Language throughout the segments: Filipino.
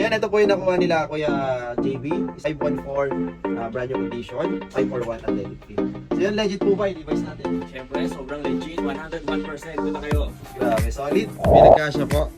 yan, ito po yung nakuha nila Kuya JB. 514 brand new condition, 541 athletic fit. So yan, legit po ba yung device natin? Siyempre, sobrang legit, 101%. Doon na kayo. Grabe, solid. Pinagkasya po.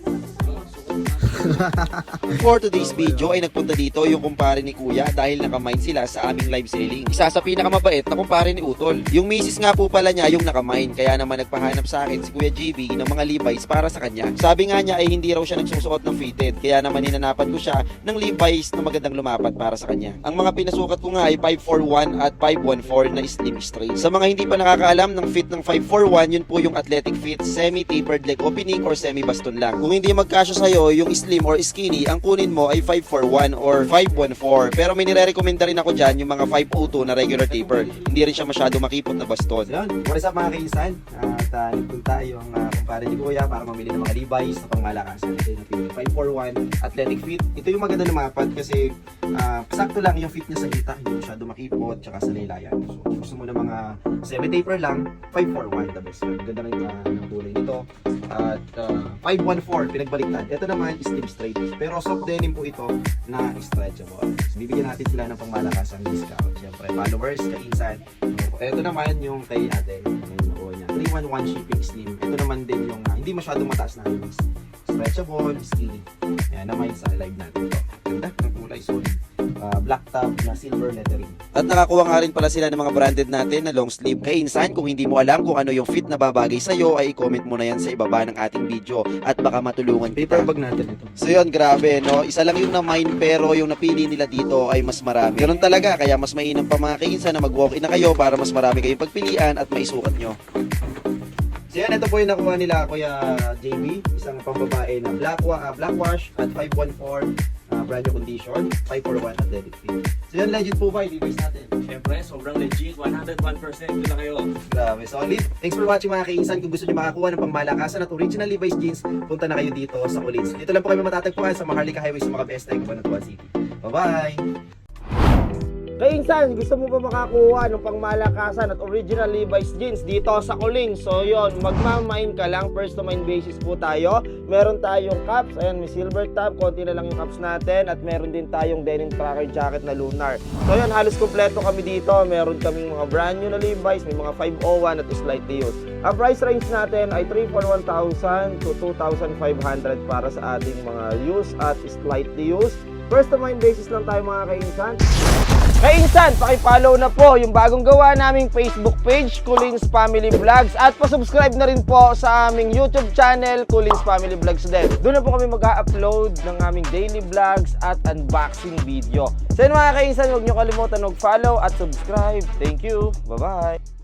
For today's video ay nagpunta dito yung kumpare ni Kuya dahil nakamind sila sa aming live selling. Isa sa pinakamabait na kumpare ni Utol. Yung misis nga po pala niya yung nakamind, kaya naman nagpahanap sa akin si Kuya JB ng mga Levi's para sa kanya. Sabi nga niya ay hindi raw siya nagsusuot ng fitted, kaya naman hinanapan ko siya ng Levi's na magandang lumapat para sa kanya. Ang mga pinasukat ko nga ay 541 at 514 na slim straight. Sa mga hindi pa nakakaalam ng fit ng 541, yun po yung athletic fit, semi-tapered leg opening or semi-baston lang. Kung hindi magkasya sa'yo yung slim or skinny, ang kunin mo ay 541 or 514. Pero may nire-recommenda rin ako dyan yung mga 502 na regular taper. Hindi rin siya masyado makipot na baston. So, yun. What is up mga kaisan? At nagpunta yung kumpare ni Kuya para mamili ng mga Levi's na pangmalakasan. Ito yung napili. 541 athletic fit. Ito yung maganda lumapat kasi sakto lang yung fit niya sa hita. Hindi masyado makipot tsaka sa laylayan. So gusto mo na mga semi-taper lang, 541 the best. Ganda rin ng kulay nito. At 514 pinagbaliktad. Ito naman is slim straight. Pero soft denim po ito na stretchable. So, bibigyan natin sila ng pangmalakasang discount. Siyempre, followers, kainsan. Ito naman yung kay ate. Yung nakuha niya. 311 shipping slim. Ito naman din yung hindi masyadong mataas na release. Stretchable, skinny. Ayan, naman sa live natin ito. Ganda, ng kulay solid. Black top na silver lettering. At nakakuha nga rin pala sila ng mga branded natin na long sleeve. Kaya insan, kung hindi mo alam kung ano yung fit na babagay sa'yo, ay i-comment mo na yan sa ibaba ng ating video at baka matulungan kita. Paper bag natin ito. So yun, grabe, no? Isa lang yung na-mine pero yung napili nila dito ay mas marami. Ganun talaga, kaya mas mainam pa mga kainsan na mag-walk-in na kayo para mas marami kayong pagpilian at maisukat nyo. So yan, ito po yung nakuha nila Kuya JB, isang pambabae na black wash at 514 brand new condition, 541 athletic fit. So yan, legit po ba yung device natin? Siyempre, sobrang legit, 101%. Doon na kayo. Grabe, solid. Thanks for watching mga kainsan. Kung gusto nyo makakuha ng pangmalakasan at original Levi's jeans, punta na kayo dito sa Collins. Dito lang po kayo matatagpuan sa Maharlika Highway sa mga Besta, Cabanatuan City. Bye-bye! Kainsan, gusto mo ba makakuha ng pangmalakasan at original Levi's jeans dito sa Kuling? So yon, magmamain ka lang, first to mind basis po tayo. Meron tayong caps, ayan, may silver top, konti na lang yung caps natin. At meron din tayong denim tracker jacket na lunar. So yon, halos kompleto kami dito. Meron kaming mga brand new na Levi's, may mga 501 at slightly used. Ang price range natin ay 341,000 to 2,500 para sa ating mga used at slightly used. First to mind basis lang tayo mga kainsan. Kainsan, paki-follow na po yung bagong gawa naming Facebook page, Kulins Family Vlogs, at pa-subscribe na rin po sa aming YouTube channel, Kulins Family Vlogs din. Doon na po kami mag-upload ng aming daily vlogs at unboxing video. So yun mga kainsan, huwag nyo kalimutan mag-follow at subscribe. Thank you. Bye-bye.